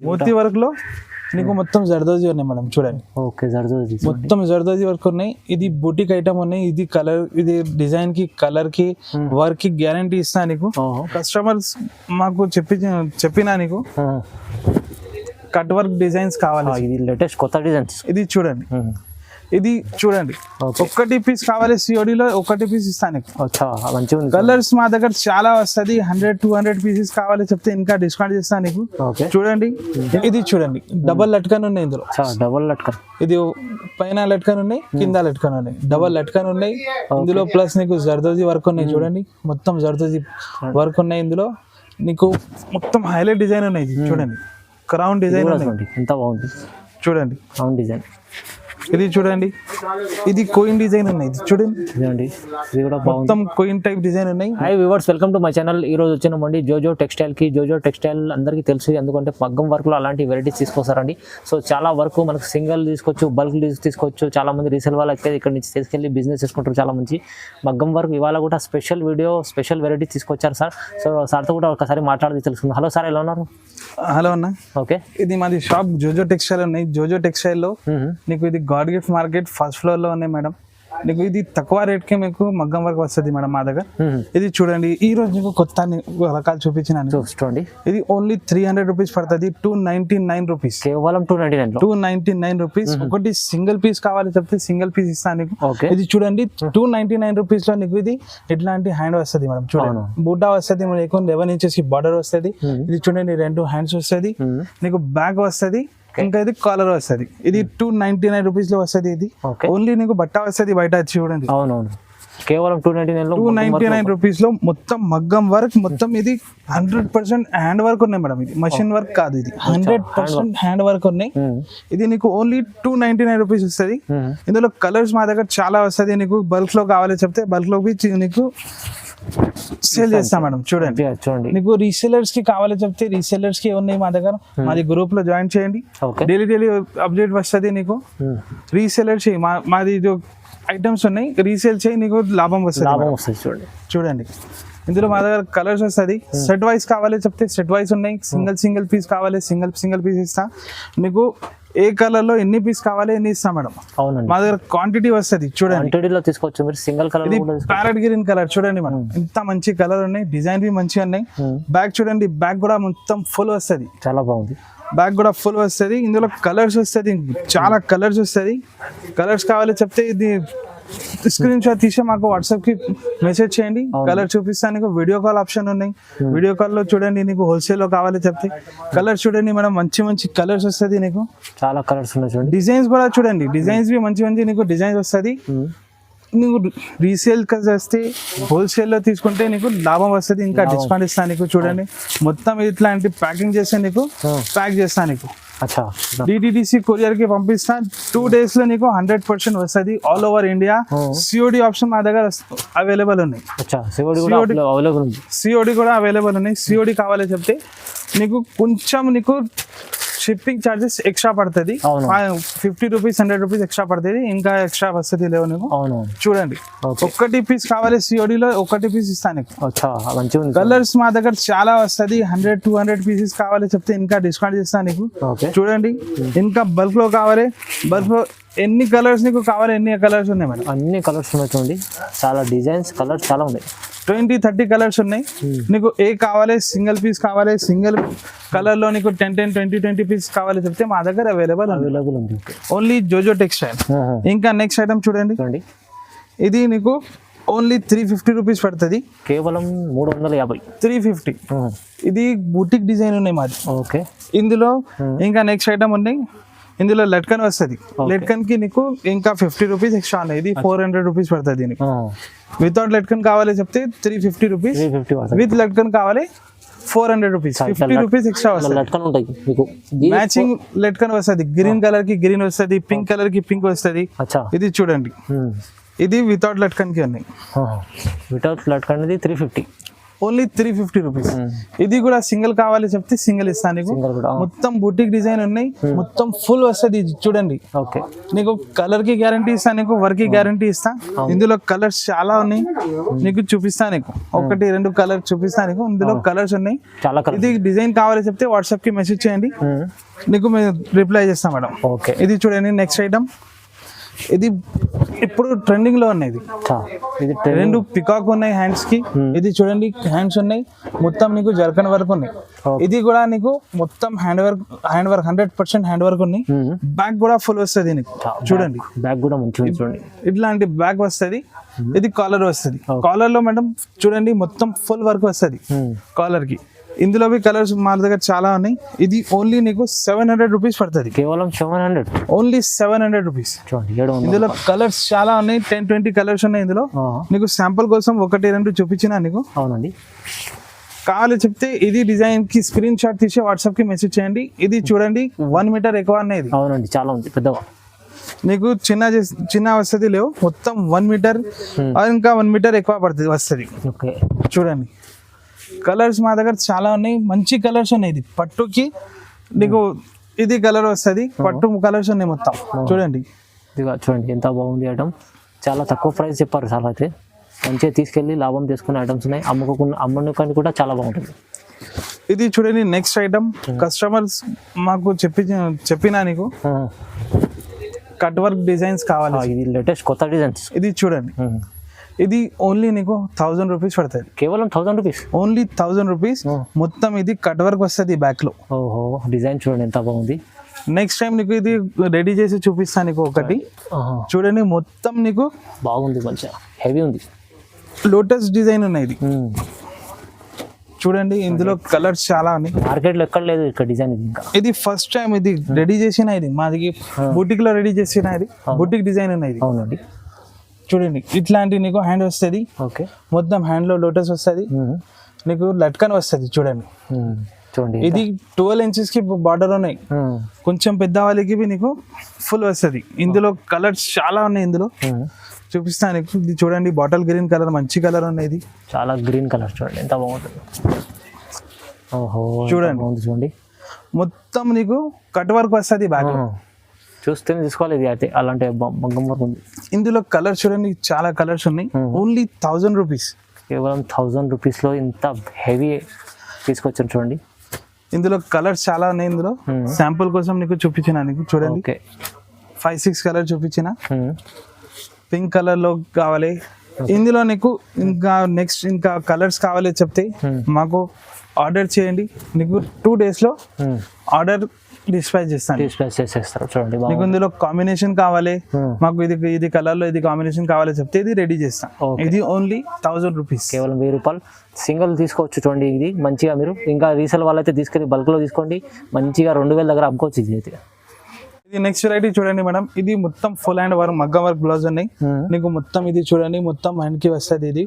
Moti work లో నీకు మొత్తం జర్దోజీ ఉన్నాయి మేడం, చూడండి. ఓకే, జర్దోజీ మొత్తం జర్దోజీ వర్క్ ఉన్నాయి. ఇది బుటిక్ ఐటమ్ ఉన్నాయి. ఇది కలర్, ఇది డిజైన్ కి, కలర్ కి, వర్క్ కి గ్యారంటీ ఇస్తా నీకు. కస్టమర్స్ మాకు చెప్పినా నీకు కట్ వర్క్ డిజైన్స్ కావాలి. ఇది లేటెస్ట్ కొత్త డిజైన్స్. ఇది చూడండి, ఇది చూడండి. ఒక్కటి పీస్ కావాలి సిఓడిలో, ఒకటి పీస్ ఇస్తాను. కలర్స్ మా దగ్గర చాలా వస్తుంది. 100-200 పీసెస్ కావాలి చెప్తే ఇంకా డిస్కౌంట్ చేస్తాను నీకు. చూడండి, ఇది చూడండి, డబల్ లట్కన్ ఉన్నాయి ఇందులో. డబల్ లట్కన్, ఇది పైన లట్కన్ ఉన్నాయి, కింద లట్కన్ ఉన్నాయి, డబల్ లట్కన్ ఉన్నాయి ఇందులో. ప్లస్ నీకు జర్దోజీ వర్క్ ఉన్నాయి, చూడండి. మొత్తం జర్దోజీ వర్క్ ఉన్నాయి ఇందులో. నీకు మొత్తం హైలైట్ డిజైన్ ఉన్నాయి. చూడండి, క్రౌన్ డిజైన్ ఎంత బాగుంది చూడండి. క్రౌన్ డిజైన్ ఇది చూడండి, ఇది కోయిన్ డిజైన్ ఉన్నాయి. ఇది చూడండి, ఇది కూడా మొత్తం కోయిన్ టైప్ డిజైన్ ఉన్నాయి. High viewers, welcome to my channel. ఈ రోజు వచ్చినామండి జోజో టెక్స్టైల్ కి. జోజో టెక్స్టైల్ అందరికీ తెలుసు, ఎందుకంటే మగ్గం వర్క్ లో అలాంటి వెరైటీస్ తీసుకొస్తారండి. సో చాలా వరకు మనకు సింగిల్ తీసుకోవచ్చు, బల్క్ తీసుకోవచ్చు. చాలా మంది రీసేల్ వాళ్ళు అయితే ఇక్కడ నుంచి తీసుకెళ్లి బిజినెస్ చేసుకుంటారు. చాలా మంచి మగ్గం వర్క్ ఇవాళ కూడా స్పెషల్ వీడియో, స్పెషల్ వెరైటీస్ తీసుకొచ్చారు సార్. సో సార్తో కూడా ఒకసారి మాట్లాడి తెలుసుకుందాం. హలో సార్, ఎలా ఉన్నారు? హలో అన్న. ఓకే, ఇది మాది షాప్ జోజో టెక్స్టైల్ ఉన్నాయి. జోజో టెక్స్టైల్ లో నీకు ఇది God gift market first floor లో ఉన్నాయి మేడం. నీకు ఇది తక్కువ రేట్ కి మీకు మగ్గం వర్క్ వస్తుంది మేడం మా దగ్గర. ఇది చూడండి, ఈ రోజు నీకు కొత్త రకాలు చూపించినాను. చూడండి, ఇది ఓన్లీ 300 రూపీస్ పడుతుంది. 299 రూపీస్, కేవలం 299 రూపీస్. ఒకటి సింగిల్ పీస్ కావాలి చెప్తే సింగిల్ పీస్ ఇస్తాను నీకు. ఇది చూడండి, 299 రూపీస్ లో నీకు ఇది ఇట్లాంటి హ్యాండ్ వస్తుంది మేడం. చూడండి, బుడ్డా వస్తుంది, 11 ఇంచెస్ కి బార్డర్ వస్తుంది. ఇది చూడండి, 2 హ్యాండ్స్ వస్తుంది. నీకు బ్యాగ్ వస్తుంది, ఇంకా ఇది కాలర్ వస్తుంది. ఇది 299 రూపీస్ లో వస్తుంది. ఇది ఓన్లీ నీకు బట్ట వస్తుంది బయట చూడండి. అవునవును, కేవలం 299 రూపీస్ లో మొత్తం మగ్గం వర్క్. మొత్తం ఇది 100% హ్యాండ్ వర్క్ ఉన్నాయి మేడం. ఇది మషిన్ వర్క్ కాదు, ఇది 100% హ్యాండ్ వర్క్ ఉన్నాయి. ఇది నీకు ఓన్లీ 299 రూపీస్ వస్తుంది. ఇందులో కలర్స్ మా దగ్గర చాలా వస్తుంది. నీకు బల్క్ లో కావాలి చెప్తే బల్క్ లో నీకు సేల్ చేస్తాం మేడం. చూడండి, నీకు రీసెలర్స్ కి కావాలి చెప్తే రీసెలర్స్ కి ఉన్నాయి మా దగ్గర. మాది గ్రూప్ లో జాయిన్ చేయండి, డైలీ అప్డేట్ వస్తుంది నీకు. రీసెలర్ చేయి, మాది ఐటమ్స్ ఉన్నాయి, రీసేల్ చేయి, నీకు లాభం వస్తుంది. చూడండి, ఇందులో మా దగ్గర కలర్స్ వస్తుంది. సెట్ వైస్ కావాలి చెప్తే సెట్ వైస్ ఉన్నాయి. సింగిల్ పీస్ కావాలి సింగిల్ పీస్ ఇస్తా నీకు. ఏ కలర్ లో ఎన్ని పీస్ కావాలి ఎన్ని ఇస్తాం మేడం. మా దగ్గర క్వాంటిటీ వస్తుంది. చూడండి, తీసుకోవచ్చు మీరు సింగిల్ కలర్. ఇది ప్యారెట్ గ్రీన్ కలర్ చూడండి మేడం, ఇంత మంచి కలర్ ఉన్నాయి. డిజైన్ బి మంచిగా ఉన్నాయి. బ్యాగ్ చూడండి, బ్యాగ్ కూడా మొత్తం ఫుల్ వస్తుంది. చాలా బాగుంది, బ్యాగ్ కూడా ఫుల్ వస్తుంది. ఇందులో కలర్స్ వస్తుంది, చాలా కలర్స్ వస్తుంది. కలర్స్ కావాలి చెప్తే ఇది స్క్రీన్ షాట్ తీసి మాకు వాట్సాప్ కి మెసేజ్ చేయండి. కలర్ చూపిస్తాను నీకు. వీడియో కాల్ ఆప్షన్ ఉన్నాయి. వీడియో కాల్ లో చూడండి, నీకు హోల్సేల్ లో కావాలి చెప్తే కలర్ చూడండి మేడం, మంచి కలర్స్ వస్తుంది నీకు. చాలా కలర్స్ ఉన్నాయి చూడండి. డిజైన్స్ కూడా చూడండి, డిజైన్స్ బి మంచి నీకు డిజైన్స్ వస్తుంది. నీకు రీసేల్ వస్తే హోల్సేల్ లో తీసుకుంటే నీకు లాభం వస్తుంది, ఇంకా డిస్కౌంట్ ఇస్తాను నీకు. చూడండి, మొత్తం ఇట్లాంటి ప్యాకింగ్ చేస్తే నీకు ప్యాక్ చేస్తాను నీకు. డిటిడిసి కొరియర్ కి పంపిస్తా. 2 days లో నీకు 100% వస్తుంది. All over India. COD option మా దగ్గర అవైలబుల్ ఉన్నాయి. సిఓడి కూడా అవైలబుల్ ఉన్నాయి. సిఓడి కావాలి చెప్తే నీకు కొంచెం నీకు షిప్పింగ్ ఛార్జెస్ ఎక్స్ట్రా పడుతుంది. 50 రూపీస్ 100 రూపీస్ ఎక్స్ట్రా పడుతుంది. ఇంకా ఎక్స్ట్రా వస్తుంది లేవు నీకు. చూడండి, ఒకటి పీస్ కావాలి సిఓడిలో, ఒకటి పీస్ ఇస్తాను నీకు. కలర్స్ మా దగ్గర చాలా వస్తుంది. 100-200 పీసెస్ కావాలి చెప్తే ఇంకా డిస్కౌంట్ చేస్తాను నీకు. చూడండి, ఇంకా బల్క్ లో కావాలి, బల్క్ లో ఎన్ని కలర్స్ నీకు కావాలి ఎన్ని కలర్స్ ఉన్నాయి మేడం. అన్ని కలర్స్ ఉన్నాయి చూడండి, చాలా డిజైన్స్ కలర్స్ చాలా ఉన్నాయి. 20-30 కలర్స్ ఉన్నాయి. నీకు ఏ కావాలి సింగిల్ పీస్ కావాలి, సింగిల్ కలర్ లో నీకు 10-20 పీస్ కావాలి చెప్తే మా దగ్గర అవైలబుల్ ఉంది. ఓన్లీ జోజో టెక్స్టైల్. ఇంకా నెక్స్ట్ ఐటమ్ చూడండి, ఇది నీకు ఓన్లీ 350 రూపీస్ పడుతుంది. కేవలం 350. 350. ఇది బూటిక్ డిజైన్ ఉన్నాయి మాది. ఓకే, ఇందులో ఇంకా నెక్స్ట్ ఐటమ్ ఉన్నాయి. ఇందులో లట్కన్ వస్తుంది. లట్కన్ కి నీకు ఇంకా 50 రూపీస్ ఎక్స్ట్రా ఉన్నాయి. ఇది 400 రూపీస్ పడుతుంది నీకు. వితౌట్ లట్కన్ కావాలి చెప్తే 350 రూపీస్. విత్ లట్కన్ కావాలి 400 రూపీస్. 50 రూపీస్ ఎక్స్ట్రా వస్తుంది. మ్యాచింగ్ లట్కన్ వస్తుంది. గ్రీన్ కలర్ కి గ్రీన్ వస్తుంది, పింక్ కలర్ కి పింక్ వస్తుంది. ఇది చూడండి, ఇది వితౌట్ లట్కన్ కి ఉన్నాయి. వితౌట్ లట్కన్ 350. Only 350 rupees. ఇది కూడా సింగిల్ కావాలి చెప్తే సింగిల్ ఇస్తాను నీకు. సింగల్ కూడా మొత్తం బుటిక్ డిజైన్ ఉన్నాయి, మొత్తం ఫుల్ వస్తుంది. ఇది చూడండి, ఓకే. నీకు కలర్ కి గ్యారంటీ ఇస్తా, నీకు వర్క్ కి గ్యారంటీ ఇస్తా. ఇందులో కలర్స్ చాలా ఉన్నాయి, నీకు చూపిస్తా. నీకు 1-2 కలర్ చూపిస్తా. నీకు ఇందులో కలర్స్ ఉన్నాయి. చాలా కలర్. ఇది డిజైన్ కావాలి చెప్తే వాట్సాప్ కి మెసేజ్ చేయండి, నీకు మేము రిప్లై చేస్తాం మేడం. ఓకే. ఇది చూడండి నెక్స్ట్ ఐటమ్. ఇది ఇప్పుడు ట్రెండింగ్ లో ఉన్నాయి. ఇది 2 పికాక్ ఉన్నాయి హ్యాండ్స్ కి. ఇది చూడండి హ్యాండ్స్ ఉన్నాయి, మొత్తం నీకు జర్కన్ వర్క్ ఉన్నాయి. ఇది కూడా నీకు మొత్తం హ్యాండ్ వర్క్ 100% హ్యాండ్ వర్క్ ఉన్నాయి. బ్యాక్ కూడా ఫుల్ వస్తుంది నీకు. చూడండి బ్యాగ్ కూడా మంచిగా చూడండి, ఇట్లాంటి బ్యాగ్ వస్తుంది. ఇది కాలర్ వస్తుంది. కాలర్ లో మేడం చూడండి మొత్తం ఫుల్ వర్క్ వస్తుంది కాలర్ కి. ఇందులో కలర్స్ మా దగ్గర చాలా ఉన్నాయి. ఇది ఓన్లీ నీకు 700 రూపీస్ పడుతుంది. కేవలం 700, ఓన్లీ 700 రూపీస్. ఇందులో కలర్స్ చాలా ఉన్నాయి, 10-20 కలర్స్ ఉన్నాయి ఇందులో. నీకు శాంపుల్ కోసం 1-2 చూపించిన నీకు. అవునండి. కావాలి చెప్తే ఇది డిజైన్ కి స్క్రీన్ షాట్ తీసి వాట్సాప్ కి మెసేజ్ చేయండి. ఇది చూడండి 1 మీటర్ ఎక్కువ అనేది. అవునండి, చాలా ఉంది పెద్దగా. నీకు చిన్న వస్తుంది లేవు, మొత్తం 1 మీటర్ ఇంకా 1 మీటర్ ఎక్కువ పడుతుంది వస్తుంది. ఓకే. చూడండి కలర్స్ మా దగ్గర చాలా ఉన్నాయి, మంచి కలర్స్ ఉన్నాయి. ఇది పట్టుకి నీకు ఇది కలర్ వస్తుంది, పట్టు కలర్స్ ఉన్నాయి మొత్తం. చూడండి ఇదిగా చూడండి ఎంత బాగుంది ఐటమ్. చాలా తక్కువ ప్రైస్ చెప్పారు సార్. అయితే మంచిగా తీసుకెళ్ళి లాభం చేసుకునే ఐటమ్స్ ఉన్నాయి. అమ్మకాన్ని కూడా చాలా బాగుంటుంది. ఇది చూడండి నెక్స్ట్ ఐటమ్. కస్టమర్స్ మాకు చెప్పినా నీకు కట్ వర్క్ డిజైన్స్ కావాలి. ఇది లేటెస్ట్ కొత్త డిజైన్స్. ఇది చూడండి, ఇది ఓన్లీ నీకు 1000 రూపీస్ పడుతుంది. కేవలం 1000 రూపీస్, ఓన్లీ 1000 రూపీస్. మొత్తం ఇది కట్ వర్క్ వస్తుంది బ్యాక్ లో. ఓహో, డిజైన్ చూడండి ఎంత బాగుంది. నెక్స్ట్ టైం నీకు ఇది రెడీ చేసి చూపిస్తాను నీకు ఒకటి. చూడండి మొత్తం నీకు బాగుంది, మంచిగా హెవీ ఉంది. లోటస్ డిజైన్ ఉన్నాయి. ఇది చూడండి, ఇందులో కలర్స్ చాలా ఉన్నాయి. మార్కెట్ లో ఎక్కడ లేదు ఇక్కడ డిజైన్. ఇది ఫస్ట్ టైం ఇది రెడీ చేసిన, ఇది మాది బుటిక్ లో రెడీ చేసిన. ఇది బుటిక్ డిజైన్ ఉన్నాయి. అవునండి. చూడండి ఇట్లాంటి నీకు హ్యాండ్ వస్తుంది. ఓకే. మొత్తం హ్యాండ్ లో లోటస్ వస్తుంది, నీకు లట్కన్ వస్తుంది. చూడండి చూడండి, ఇది 12 ఇంచెస్ కి బార్డర్ ఉన్నాయి. కొంచెం పెద్ద వాళ్ళకి నీకు ఫుల్ వస్తుంది. ఇందులో కలర్స్ చాలా ఉన్నాయి. ఇందులో చూపిస్తాను నీకు. ఇది చూడండి బాటిల్ గ్రీన్ కలర్, మంచి కలర్ ఉన్నాయి. ఇది చాలా గ్రీన్ కలర్ చూడండి ఎంత బాగుంటుంది. ఓహో, చూడండి చూడండి మొత్తం నీకు కట్ వర్క్ వస్తుంది బ్యాక్. చూస్తేనే తీసుకోవాలి. ఇది అయితే అలాంటి మగ్గం వర్క్ ఉంది. ఇందులో కలర్స్ చూడండి చాలా కలర్స్ ఉన్నాయి. Only 1000 rupees. కేవలం 1000 రూపీస్ లో ఇంత హెవీ తీసుకొచ్చాను చూడండి. ఇందులో కలర్స్ చాలా ఉన్నాయి. ఇందులో శాంపుల్ కోసం నీకు చూపించిన నీకు. చూడండి 5-6 కలర్ చూపించిన. పింక్ కలర్ లో కావాలి. ఇందులో నీకు ఇంకా నెక్స్ట్ ఇంకా కలర్స్ కావాలి చెప్తే మాకు ఆర్డర్ చేయండి. నీకు 2 days లో ఆర్డర్ డిస్పాచ్ చేస్తాను. చూడండి నీకు ఇందులో కాంబినేషన్ కావాలి, మాకు ఇది కలర్ లో ఇది కాంబినేషన్ కావాలి చెప్తే ఇది రెడీ చేస్తాం. ఇది ఓన్లీ 1000 రూపీస్. కేవలం 1000 రూపాయలు సింగిల్ తీసుకోవచ్చు. చూడండి ఇది మంచిగా మీరు ఇంకా రీసేల్ వాళ్ళైతే తీసుకెళ్ళి బల్క్ లో తీసుకోండి. మంచిగా 2000 దగ్గర అమ్ముకోవచ్చు. ఇది అయితే ఇది నెక్స్ట్ వెరైటీ చూడండి మేడం. ఇది మొత్తం ఫుల్ హ్యాండ్ వర్క్ మగ్గం వర్క్ బ్లౌజ్ ఉన్నాయి. నీకు మొత్తం ఇది చూడండి మొత్తం హ్యాండ్ కి వస్తుంది. ఇది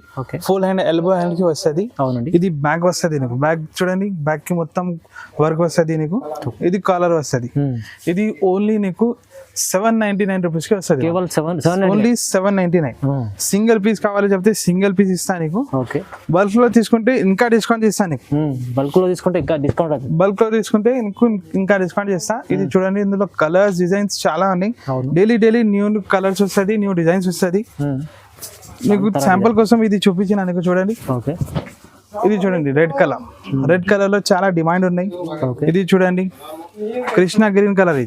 ఫుల్ హ్యాండ్ ఎల్బో హ్యాండ్ కి వస్తుంది. అవునండి. ఇది బ్యాక్ వస్తుంది నీకు. బ్యాక్ చూడండి బ్యాక్ కి మొత్తం వర్క్ వస్తుంది నీకు. ఇది కాలర్ వస్తుంది. ఇది ఓన్లీ నీకు 799 రూపీస్ కి వస్తుంది. ఓన్లీ 799. సింగిల్ పీస్ కావాలి చెప్తే సింగిల్ పీస్ ఇస్తాను నీకు. బల్క్ లో తీసుకుంటే ఇంకా డిస్కౌంట్ చేస్తాను నీకు. బల్క్ లో తీసుకుంటే ఇంకా డిస్కౌంట్. బల్క్ లో తీసుకుంటే ఇంకా డిస్కౌంట్ చేస్తా. ఇది చూడండి ఇందులో కలర్స్ డిజైన్స్ చాలా ఉన్నాయి. డైలీ న్యూ కలర్స్ వస్తుంది, న్యూ డిజైన్స్ వస్తుంది. నీకు శాంపుల్ కోసం ఇది చూపించిన నీకు. చూడండి ఇది చూడండి రెడ్ కలర్ లో చాలా డిమాండ్ ఉన్నాయి. ఇది చూడండి కృష్ణ గ్రీన్ కలర్.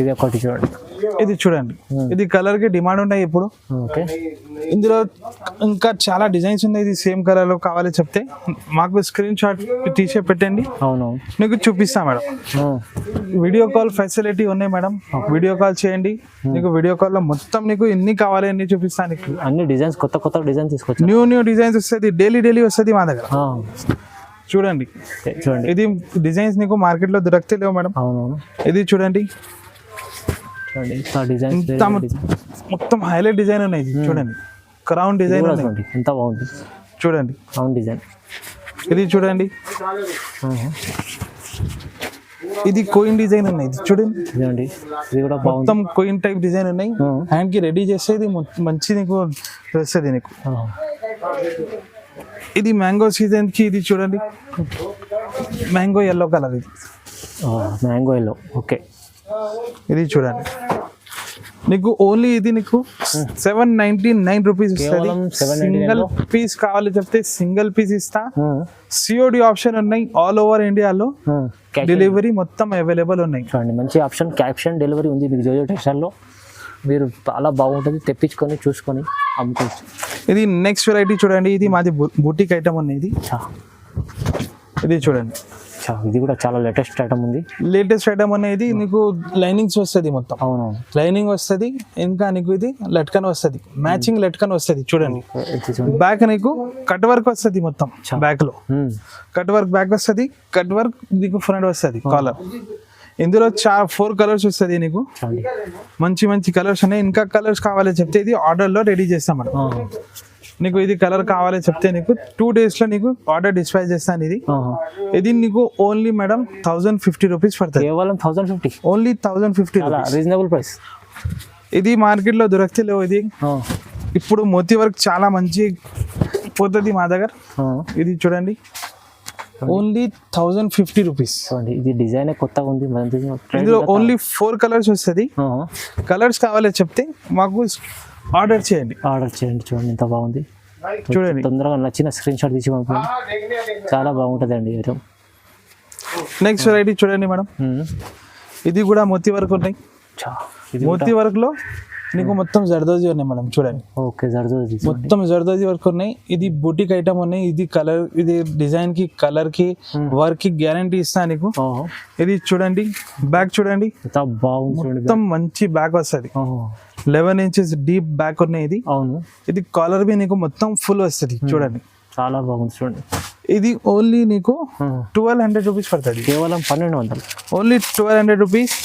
ఇది ఒకటి చూడండి. ఇది చూడండి ఇది కలర్ కి డిమాండ్ ఉన్నాయి ఇప్పుడు. ఇందులో ఇంకా చాలా డిజైన్స్ ఉన్నాయి. ఇది సేమ్ కలర్ లో కావాలి చెప్తే మాకు స్క్రీన్ షాట్ తీసే పెట్టండి. అవును, నీకు చూపిస్తా మేడం. వీడియో కాల్ ఫెసిలిటీ ఉన్నాయి మేడం. వీడియో కాల్ చేయండి. నీకు వీడియో కాల్ లో మొత్తం నీకు ఎన్ని కావాలి అన్ని చూపిస్తా. నీకు అన్ని డిజైన్స్ కొత్త డిజైన్స్ తీసుకొచ్చి న్యూ డిజైన్స్ వస్తుంది. డైలీ వస్తుంది మా దగ్గర. చూడండి ఇది డిజైన్స్ నీకు మార్కెట్ లో దొరకతే లేవు మేడం. అవునవును. ఇది చూడండి మొత్తం హైలైట్ డిజైన్ ఉన్నాయి. చూడండి క్రౌన్ డిజైన్ ఎంత బాగుంది. చూడండి క్రౌన్ డిజైన్. ఇది చూడండి ఇది కోయిన్ డిజైన్ ఉన్నాయి. ఇది చూడండి ఇది కూడా మొత్తం కోయిన్ టైప్ డిజైన్ ఉన్నాయి. హ్యాండ్ కి రెడీ చేసేది మంచి నీకు వస్తుంది నీకు. ఇది మ్యాంగో సీజన్ కి ఇది చూడండి, మ్యాంగో ఎల్లో కలర్ ఇది. Mango yellow. ఓకే, ఇది చూడండి, నీకు ఓన్లీ ఇది నీకు 799 రూపీస్ ఇస్తుంది. కేవలం 799 సింగిల్ పీస్ కావాలి చెప్తే సింగిల్ పీస్ ఇస్తా. సిఓడి ఆప్షన్ ఉన్నాయి ఆల్ ఓవర్ ఇండియాలో, డెలివరీ మొత్తం అవైలబుల్ ఉన్నాయి. చూడండి మంచి ఆప్షన్, క్యాష్ ఆన్ డెలివరీ ఉంది మీకు జోజో టెక్స్టైల్లో. మీరు చాలా బాగుంటుంది, తెప్పించుకొని చూసుకొని అమ్ముకోవచ్చు. ఇది నెక్స్ట్ వెరైటీ చూడండి, ఇది మాది బుటీక్ ఐటమ్ ఉన్నాయి. ఇది చూడండి, ఇది కూడా చాలా లేటెస్ట్ ఐటమ్ ఉంది. లేటెస్ట్ ఐటమ్ అనేది నీకు లైనింగ్స్ వస్తుంది మొత్తం. అవును, లైనింగ్ వస్తుంది, ఇంకా నీకు ఇది లట్కన్ వస్తుంది, మ్యాచింగ్ లట్కన్ వస్తుంది. చూడండి, బ్యాక్ నీకు కట్ వర్క్ వస్తుంది మొత్తం. బ్యాక్ లో కట్ వర్క్ బ్యాక్ వస్తుంది, కట్ వర్క్ నీకు ఫ్రంట్ వస్తుంది కాలర్. ఇందులో 4 కలర్స్ వస్తుంది నీకు, మంచి మంచి కలర్స్ ఉన్నాయి. ఇంకా కలర్స్ కావాలి చెప్తే ఇది ఆర్డర్ లో రెడీ చేస్తాం మనం. నీకు ఇది కలర్ కావాలి చెప్తే నీకు 2 days లో నీకు ఆర్డర్ డిస్పాచ్ చేస్తాను. ఇది నీకు ఓన్లీ మేడం 1050 రూపీస్ పడుతుంది. కేవలం 1050, ఓన్లీ 1050, రీజనబుల్ ప్రైస్. ఇది మార్కెట్ లో దొరకలేవు. ఇది ఇప్పుడు మోతీ వర్క్ చాలా మంచి పోతుంది మా దగ్గర. ఇది చూడండి, ఓన్లీ 1050 రూపీస్. ఇది డిజైన్ కొత్తగా ఉంది. ఇందులో ఓన్లీ 4 కలర్స్ వస్తుంది. కలర్స్ కావాలి చెప్తే మాకు ఆర్డర్ చేయండి. చూడండి ఎంత బాగుంది. చూడండి, తొందరగా నచ్చిన స్క్రీన్ షాట్ తీసి పంపండి, చాలా బాగుంటుంది అండి. నెక్స్ట్ వెరైటీ చూడండి మేడం, ఇది కూడా మోతీ వర్క్ ఉన్నాయి. మోతీ వర్క్ లో నీకు మొత్తం జర్దోజీ ఉన్నాయి మేడం. చూడండి, ఓకే, జర్దోజీ మొత్తం జర్దోజీ వర్క్ ఉన్నాయి. ఇది బుటీక్ ఐటమ్ ఉన్నాయి. ఇది కలర్, ఇది డిజైన్ కి, కలర్ కి, వర్క్ కి గ్యారంటీ ఇస్తా నీకు. ఇది చూడండి, బ్యాక్ చూడండి, మొత్తం మంచి బ్యాక్ వస్తుంది. 11 inches డీప్ బ్యాక్ ఉన్నాయి. ఇది అవును, ఇది కాలర్ బి నీకు మొత్తం ఫుల్ వస్తుంది. చూడండి, చాలా బాగుంది. చూడండి, ఇది ఓన్లీ నీకు 1200 రూపీస్ పడుతుంది. కేవలం 1200, ఓన్లీ 1200 రూపీస్.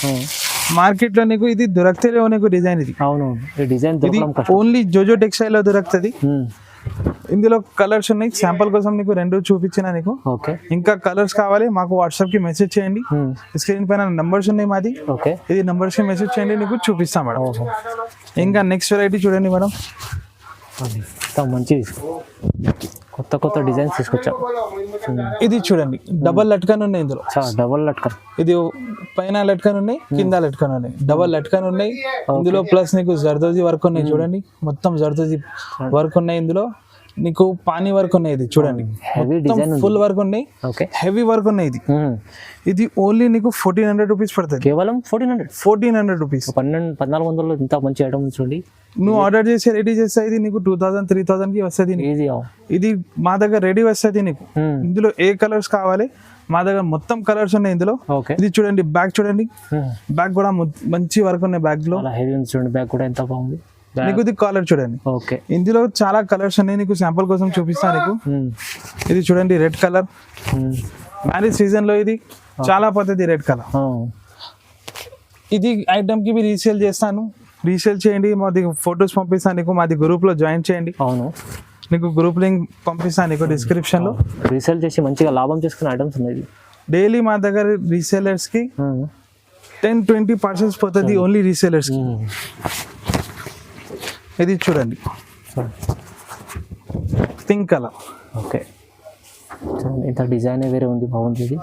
మార్కెట్ లో నీకు ఇది దొరకలేవు నీకు డిజైన్. ఇది అవును, ఈ డిజైన్ ఇది ఓన్లీ జోజో టెక్స్టైల్ లో దొరుకుతుంది. ఇందులో కలర్స్ ఉన్నాయి, శాంపుల్ కోసం నీకు 2 చూపించిన నీకు. ఓకే, ఇంకా కలర్స్ కావాలి మాకు వాట్సాప్ కి మెసేజ్ చేయండి. స్క్రీన్ పైన నంబర్స్ ఉన్నాయి మాది. ఓకే, ఇది నంబర్స్ కి మెసేజ్ చేయండి, నీకు చూపిస్తాం మేడం. ఇంకా నెక్స్ట్ వెరైటీ చూడండి మేడం, మంచి కొత్త కొత్త డిజైన్స్ తీసుకొచ్చాం. ఇది చూడండి, డబల్ లట్కన్ ఉన్నాయి ఇందులో. డబల్ లట్కన్, ఇది పైన లట్కన్ ఉన్నాయి, కింద లట్కన్ ఉన్నాయి, డబల్ లట్కన్ ఉన్నాయి ఇందులో. ప్లస్ నీకు జర్దోజీ వర్క్ ఉన్నాయి. చూడండి, మొత్తం జర్దోజీ వర్క్ ఉన్నాయి. ఇందులో నీకు పానీ వర్క్ ఉన్నాయి. ఇది చూడండి, ఫుల్ వర్క్ ఉన్నాయి, హెవీ వర్క్ ఉన్నాయి. ఇది ఓన్లీ నీకు 1400 రూపీస్ పడుతుంది. కేవలం 1400 రూపీస్. 1400 ఇంత మంచి ఐటమ్ చూడండి. నువ్వు ఆర్డర్ చేసి రెడీ చేస్తే ఇది నీకు 2000, 3000 కి వస్తుంది. ఇది మా దగ్గర రెడీ వస్తుంది నీకు. ఇందులో ఏ కలర్స్ కావాలి మా దగ్గర మొత్తం కలర్స్ ఉన్నాయి ఇందులో. ఇది చూడండి, బ్యాక్ చూడండి, బ్యాక్ కూడా మంచి వర్క్ ఉన్నాయి. బ్యాక్ లో చూడండి, బ్యాక్ కూడా ఎంత బాగుంది. నీకు ఇది కాలర్ చూడండి. ఓకే, ఇందులో చాలా కలర్స్ ఉన్నాయి, నీకు శాంపుల్ కోసం చూపిస్తాను నీకు. ఇది చూడండి, రెడ్ కలర్. మ్యారేజ్ సీజన్ లో ఇది చాలా పోతుంది రెడ్ కలర్. ఇది ఐటమ్ కి రీసేల్ చేస్తాను, రీసేల్ చేయండి. మాది ఫొటోస్ పంపిస్తాను నీకు, మాది గ్రూప్ లో జాయిన్ చేయండి. అవును, నీకు గ్రూప్ లింక్ పంపిస్తాను నీకు డిస్క్రిప్షన్ లో. రీసేల్ చేసి మంచిగా లాభం చేసుకునే ఐటమ్స్ ఉన్నాయి. డైలీ మా దగ్గర రీసేలర్స్ కి 10-20 పార్సల్స్ పోతుంది ఓన్లీ రీసేలర్స్ కి. ఇది చూడండి, పింక్ కలర్. ఓకే, చూడండి ఇంత డిజైన్ వేరే ఉంది, బాగుంది. ఇది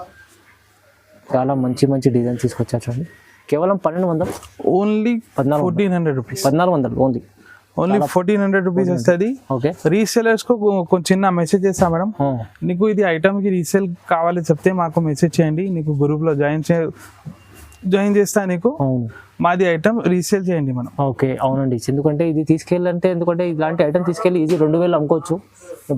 చాలా మంచి మంచి డిజైన్ తీసుకొచ్చారు. చూడండి, కేవలం 1200, ఓన్లీ 1400 రూపీస్. 1400 ఓన్లీ 1400 రూపీస్ వస్తుంది. ఓకే, రీసేలర్స్ కు కొంచెం చిన్న మెసేజ్ చేస్తా మేడం. నీకు ఇది ఐటమ్ కి రీసేల్ కావాలి చెప్తే మాకు మెసేజ్ చేయండి, నీకు గ్రూప్ లో జాయిన్ చేస్తా నీకు. మాది ఐటమ్ రీసేల్ చేయండి మనం. ఓకే, అవునండి. ఎందుకంటే ఇది తీసుకెళ్ళాలంటే, ఎందుకంటే ఇలాంటి ఐటమ్ తీసుకెళ్ళి ఈజీ 2000 అమ్ముకోవచ్చు.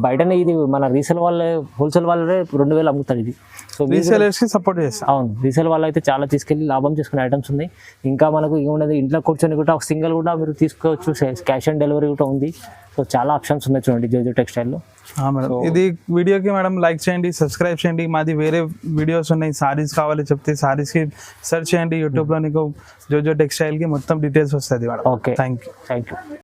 బయటనే ఇది మన రీసేల్ వాళ్ళే, హోల్సేల్ వాళ్ళే 2000 అమ్ముతారు. ఇది సో రీసేలర్స్ కి సపోర్ట్ చేస్తాం. అవును, రీసేల్ వాళ్ళు అయితే చాలా తీసుకెళ్ళి లాభం చేసుకునే ఐటమ్స్ ఉన్నాయి. ఇంకా మనకు ఏమున్నది, ఇంట్లో కూర్చొని కూడా ఒక సింగిల్ కూడా మీరు తీసుకోవచ్చు. క్యాష్ ఆన్ డెలివరీ కూడా ఉంది. సో చాలా ఆప్షన్స్ ఉన్నాయి చూడండి జోజో టెక్స్టైల్లో. మేడం, ఇది వీడియోకి మేడం లైక్ చేయండి, సబ్స్క్రైబ్ చేయండి. మాది వేరే వీడియోస్ ఉన్నాయి, సారీస్ కావాలి చెప్తే సారీస్ కి సెర్చ్ చేయండి యూట్యూబ్ లో. నీకు జోజో టెక్స్టైల్ కి మొత్తం డీటెయిల్స్ వస్తుంది మేడం. Okay, thank you.